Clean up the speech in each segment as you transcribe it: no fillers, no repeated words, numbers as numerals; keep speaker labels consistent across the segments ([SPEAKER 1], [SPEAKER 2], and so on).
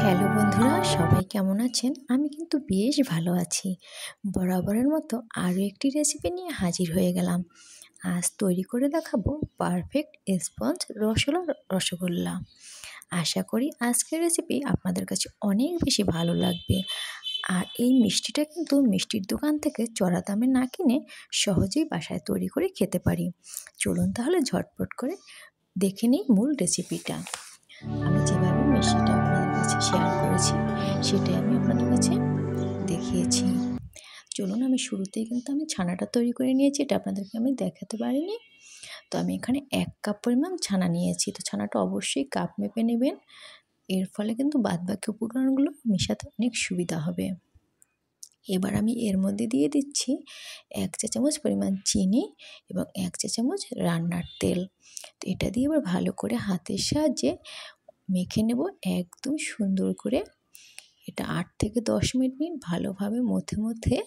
[SPEAKER 1] Hello বন্ধুরা, সবাই কেমন আছেন? আমি কিন্তু বেশ ভালো আছি। বরাবরের মতো আরও একটি রেসিপি নিয়ে হাজির হয়ে গেলাম। আজ তৈরি করে দেখাবো পারফেক্ট স্পঞ্জ রসগোল্লা। আশা করি আজকের রেসিপি আপনাদের কাছে অনেক বেশি ভালো লাগবে। আর এই মিষ্টিটা কিন্তু মিষ্টির দোকান থেকে চড়া দামে না কিনে সহজেই বাসায় তৈরি করে খেতে পারি। চলুন তাহলে ঝটপট করে দেখে নিই মূল রেসিপিটা। আমি যেভাবে মিষ্টিটা আপনাদের কাছে শেয়ার করেছি সেটাই আমি আপনাদের কাছে দেখিয়েছি। চলুন, আমি শুরুতেই কিন্তু আমি ছানাটা তৈরি করে নিয়েছি, এটা আপনাদেরকে আমি দেখাতে পারিনি। তো আমি এখানে 1 কাপ পরিমাণ ছানা নিয়েছি। তো ছানাটা অবশ্যই কাপ মেপে নেবেন, এর ফলে কিন্তু বাদবাকি উপকরণগুলো মেশাতে অনেক সুবিধা হবে। এবার আমি এর মধ্যে দিয়ে দিচ্ছি 1 চা চামচ পরিমাণ চিনি এবং 1 চা চামচ রান্নার তেল। তো এটা দিয়ে এবার ভালো করে হাতের সাহায্যে মেখে নেব একদম সুন্দর করে। এটা 8 থেকে 10 মিনিট ভালোভাবে মথে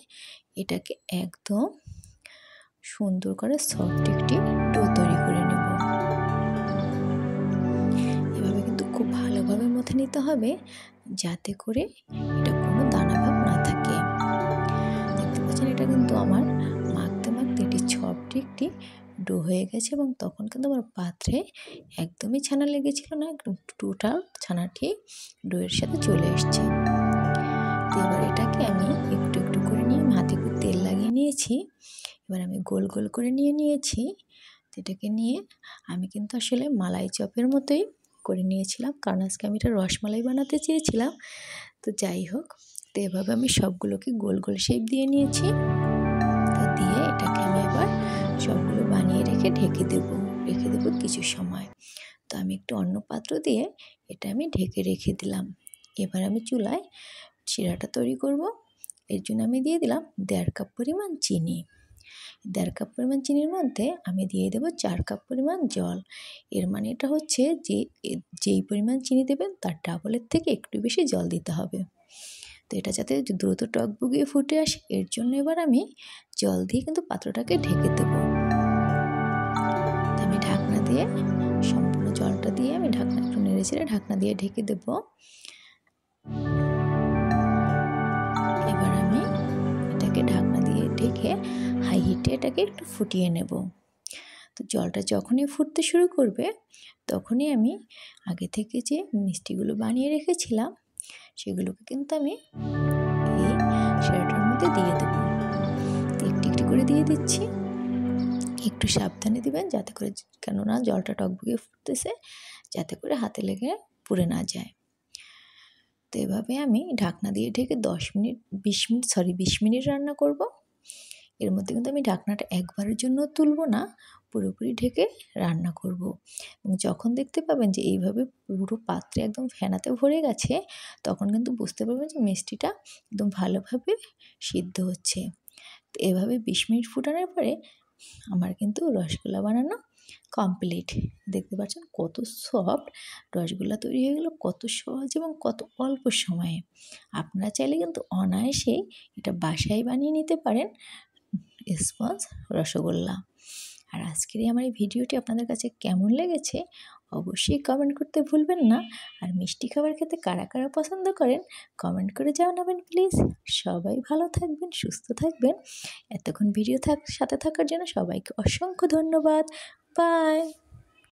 [SPEAKER 1] এটাকে একদম সুন্দর করে সফট একটি ডো তৈরি করে নেব। এভাবে কিন্তু খুব ভালোভাবে মথে নিতে হবে যাতে করে এটা কোনো দানাভাব না থাকে। দেখতে পাচ্ছেন এটা কিন্তু আমার মাখতে এটি সফট একটি ডো হয়ে গেছে এবং তখন কিন্তু আমার পাত্রে একদমই ছানা লেগেছিল না, টোটাল ছানাটি ডোয়ের সাথে চলে এসছে। তো এবার এটাকে আমি একটু একটু করে নিয়ে হাতে একটু তেল লাগিয়ে নিয়েছি। এবার আমি গোল গোল করে নিয়েছি। তো এটাকে নিয়ে আমি কিন্তু আসলে মালাই চপের মতোই করে নিয়েছিলাম, কারণ আজকে আমি এটা রসমালাই বানাতে চেয়েছিলাম। তো যাই হোক, তো এভাবে আমি সবগুলোকে গোল গোল শেপ দিয়ে নিয়েছি। তো দিয়ে এটাকে আমি এবার সবগুলো বানিয়ে রেখে দেবো কিছু সময়। তো আমি একটু অন্য পাত্র দিয়ে এটা আমি ঢেকে রেখে দিলাম। এবার আমি চুলায় শিরাটা তৈরি করব। এর জন্য আমি দিয়ে দিলাম 1.5 কাপ পরিমাণ চিনি। 1.5 কাপ পরিমাণ চিনির মধ্যে আমি দিয়ে দেবো 4 কাপ পরিমাণ জল। এর মানে এটা হচ্ছে যে যেই পরিমাণ চিনি দেবেন তার ডাবলের থেকে একটু বেশি জল দিতে হবে। তো এটা যাতে দ্রুত টকবগিয়ে ফুটে আসে, এর জন্য এবার আমি জল দিয়ে কিন্তু পাত্রটাকে ঢেকে দেবো। আমি ঢাকনা দিয়ে সম্পূর্ণ জলটা দিয়ে আমি ঢাকনা একটু নেড়েচেড়ে ঢাকনা দিয়ে ঢেকে দেবো। এবার আমি এটাকে ঢাকনা দিয়ে ঢেকে হাই হিটে এটাকে একটু ফুটিয়ে নেব। তো জলটা যখনই ফুটতে শুরু করবে তখনই আমি আগে থেকে যে মিষ্টিগুলো বানিয়ে রেখেছিলাম সেগুলোকে কিন্তু আমি এই শিরাটার মধ্যে দিয়ে দেব। একটু একটু করে দিয়ে দিচ্ছি, একটু সাবধানে দিবেন যাতে করে, কেননা জলটা টকবগিয়ে ফুটতেছে, যাতে করে হাতে লেগে পুড়ে না যায়। তো এভাবে আমি ঢাকনা দিয়ে ঢেকে 20 মিনিট রান্না করব। এর মধ্যে কিন্তু আমি ঢাকনাটা একবারের জন্য তুলব না, পুরোপুরি ঢেকে রান্না করব। এবং যখন দেখতে পাবেন যে এইভাবে পুরো পাত্রে একদম ফেনাতে ভরে গেছে, তখন কিন্তু বুঝতে পারবেন যে মিষ্টিটা একদম ভালোভাবে সিদ্ধ হচ্ছে। তো এভাবে 20 মিনিট ফুটানোর পরে আমার কিন্তু রসগোল্লা বানানো কমপ্লিট। দেখতে পাচ্ছেন কত সফট রসগোল্লা তৈরি হয়ে গেল, কত সহজ এবং কত অল্প সময়ে। আপনারা চাইলে কিন্তু অনায়াসেই এটা বাসায় বানিয়ে নিতে পারেন স্পঞ্জ রসগোল্লা। আর আজকের আমার এই ভিডিওটি আপনাদের কাছে কেমন লেগেছে অবশ্যই কমেন্ট করতে ভুলবেন না। আর মিষ্টি খাবার খেতে কারা কারা পছন্দ করেন কমেন্ট করে জানাবেন প্লিজ। সবাই ভালো থাকবেন, সুস্থ থাকবেন। এতক্ষণ সাথে থাকার জন্য সবাইকে অসংখ্য ধন্যবাদ। বাই।